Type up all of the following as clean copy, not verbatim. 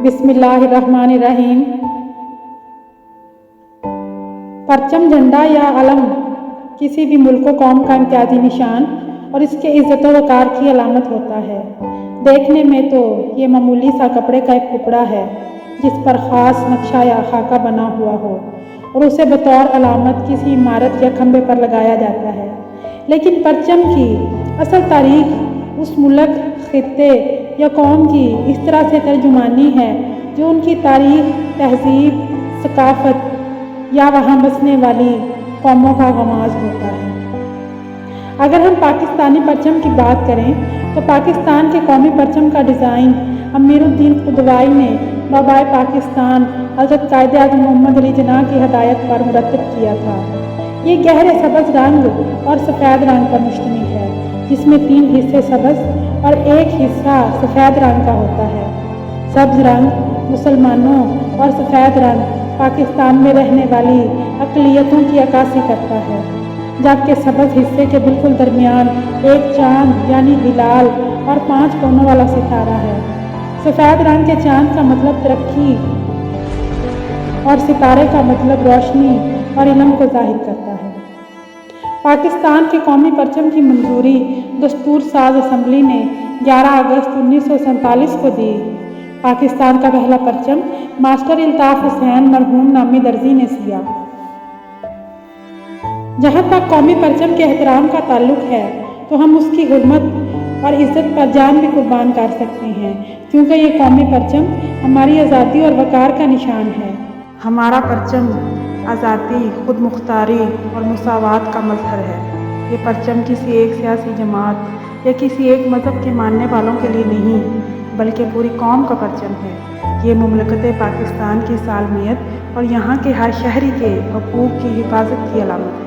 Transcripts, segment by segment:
बिस्मिल्लाहिर्रहमानिर्रहीम। परचम, झंडा या अलम किसी भी मुल्क कौम का इम्तियाजी निशान और इसके इज़्ज़त व वक़ार की अलामत होता है। देखने में तो ये मामूली सा कपड़े का एक टुकड़ा है जिस पर ख़ास नक्शा या खाका बना हुआ हो और उसे बतौर अलामत किसी इमारत या खंभे पर लगाया जाता है। लेकिन परचम की असल तारीख उस मुल्क, खित्ते या कौम की इस तरह से तर्जुमानी है जो उनकी तारीख, तहजीब, सकाफ़त या वहाँ बसने वाली कौमों का आगाज़ होता है। अगर हम पाकिस्तानी परचम की बात करें तो पाकिस्तान के कौमी परचम का डिज़ाइन अमीरुद्दीन क़ुदवाई ने बाबाए पाकिस्तान हज़रत कायद-ए-आज़म मोहम्मद अली जिन्नाह की हदायत पर मुरतब किया था। ये गहरे सब्ज़ रंग और सफ़ेद रंग पर मुश्तमिल है, जिसमें 3 हिस्से सब्ज़ और 1 हिस्सा सफ़ेद रंग का होता है। सब्ज़ रंग मुसलमानों और सफ़ेद रंग पाकिस्तान में रहने वाली अक़लियतों की अक्कासी करता है, जबकि सब्ज़ हिस्से के बिल्कुल दरमियान एक चाँद यानी हिलाल और 5 कोनों वाला सितारा है। सफ़ेद रंग के चाँद का मतलब तरक्की और सितारे का मतलब रोशनी और इल्म को ज़ाहिर करता है। पाकिस्तान के कौमी परचम की मंजूरी दस्तूर साज असम्बली ने 11 अगस्त 1947 को दी। पाकिस्तान का पहला परचम मास्टर इल्ताफ़ हुसैन मरहूम नामी दर्जी ने सिया। जहाँ तक कौमी परचम के एहतराम का ताल्लुक है तो हम उसकी हुर्मत और इज़्ज़त पर जान भी कुर्बान कर सकते हैं, क्योंकि ये कौमी परचम हमारी आज़ादी और वक़ार का निशान है। हमारा परचम आज़ादी, खुद मुख्तारी और मुसावात का मज़हर है। ये परचम किसी एक सियासी जमात या किसी एक मज़हब के मानने वालों के लिए नहीं, बल्कि पूरी कौम का परचम है। ये मुमलकत पाकिस्तान की सालमियत और यहाँ के हर शहरी के हकूक़ की हिफाजत की अलामत है।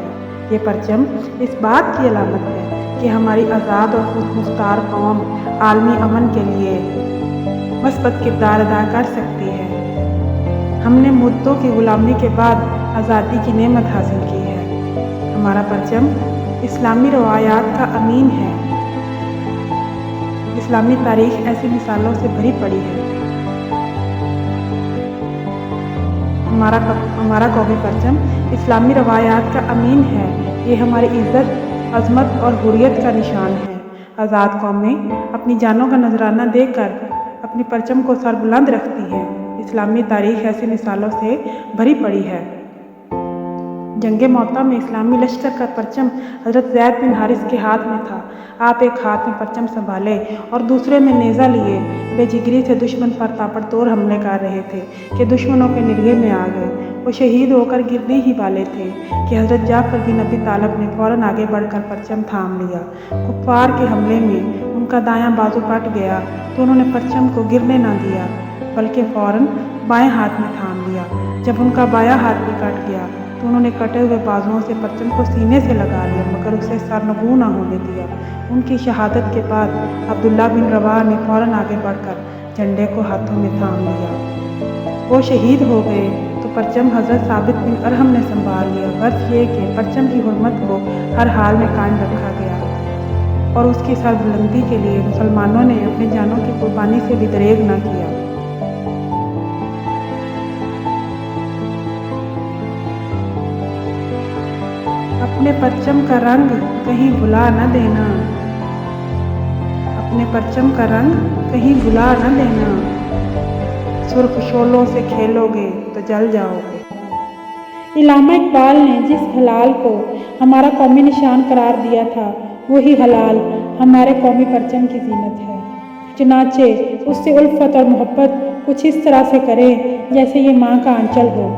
ये परचम इस बात की अलामत है कि हमारी आज़ाद और खुद मुख्तार कौम आलमी अमन के लिए मस्बत किरदार अदा कर सकती है। हमने मुद्दों की ग़ुलामी के बाद आज़ादी की नेमत हासिल की है। हमारा परचम इस्लामी रवायात का अमीन है। इस्लामी तारीख़ ऐसी मिसालों से भरी पड़ी है। हमारा कौमी परचम इस्लामी रवायात का अमीन है। ये हमारी इज़्ज़त, अज़मत और हुर्रियत का निशान है। आज़ाद कौमें अपनी जानों का नजराना देकर अपनी परचम को सरबुलंद रखती है। इस्लामी तारीख़ ऐसी मिसालों से भरी पड़ी है। जंग मौता में इस्लामी लश्कर का परचम हज़रत ज़ैद बिन हारिस के हाथ में था। आप एक हाथ में परचम संभाले और दूसरे में नेज़ा लिए बेजिगरी से दुश्मन पर ताबड़तोड़ हमले कर रहे थे कि दुश्मनों के निरगे में आ गए। वो शहीद होकर गिरने ही वाले थे कि हज़रत जाफ़र बिन अबी तालिब ने फ़ौरन आगे बढ़कर परचम थाम लिया। कुफ़ार के हमले में उनका दायां बाजू कट गया तो उन्होंने परचम को गिरने ना दिया, बल्कि फ़ौरन बाएं हाथ में थाम लिया। जब उनका बायां हाथ भी कट गया तो उन्होंने कटे हुए बाजुओं से परचम को सीने से लगा लिया, मगर उसे सरनगू ना होने दिया। उनकी शहादत के बाद अब्दुल्ला बिन रवाह ने फ़ौरन आगे बढ़कर झंडे को हाथों में थाम लिया। वो शहीद हो गए तो परचम हज़रत साबित बिन अरहम ने संभाल लिया। बस ये कि परचम की हुर्मत को हर हाल में कायम रखा गया और उसकी सरबुलंदी के लिए मुसलमानों ने अपनी जानों की कुर्बानी से भी दरेग न किया। अपने परचम का रंग कहीं भुला न देना। अपने परचम का रंग कहीं भुला न देना। सुर्ख शोलों से खेलोगे तो जल जाओगे। इल्लामा इकबाल ने जिस हलाल को हमारा कौमी निशान करार दिया था, वही हलाल हमारे कौमी परचम की जीनत है। चुनाचे उससे उल्फत और मोहब्बत कुछ इस तरह से करें जैसे ये माँ का आंचल हो।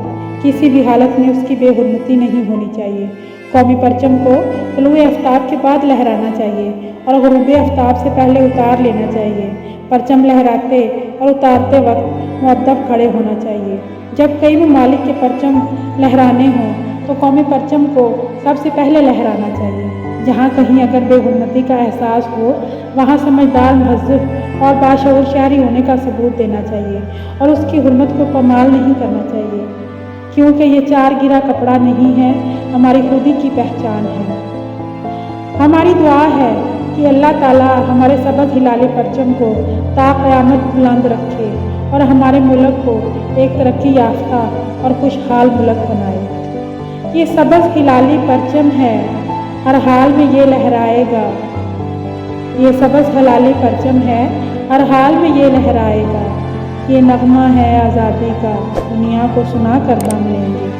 किसी भी हालत में उसकी बेहुरमती नहीं होनी चाहिए। कौमी परचम को तलुए आफ्ताब के बाद लहराना चाहिए और ग़ुरूब आफ्ताब से पहले उतार लेना चाहिए। परचम लहराते और उतारते वक्त मुअद्दब खड़े होना चाहिए। जब कई ममालिक के परचम लहराने हों तो कौमी परचम को सबसे पहले लहराना चाहिए। जहाँ कहीं अगर बेहुरमती का एहसास हो, वहाँ समझदार, महज़्ज़ब और बाशऊर शहरी होने का सबूत देना चाहिए और उसकी हुर्मत को पामाल नहीं करना चाहिए, क्योंकि ये 4 गिरा कपड़ा नहीं है, हमारी खुदी की पहचान है। हमारी दुआ है कि अल्लाह ताला हमारे सबज़ हिलाले परचम को ता क़यामत बुलंद रखे और हमारे मुल्क को एक तरक्की याफ्ता और खुशहाल मुल्क बनाए। ये सबज़ हिलाली परचम है, हर हाल में ये लहराएगा। ये सबज़ हलाली परचम है, हर हाल में ये लहराएगा। ये नगमा है आज़ादी का, दुनिया को सुना कर दम लेंगे।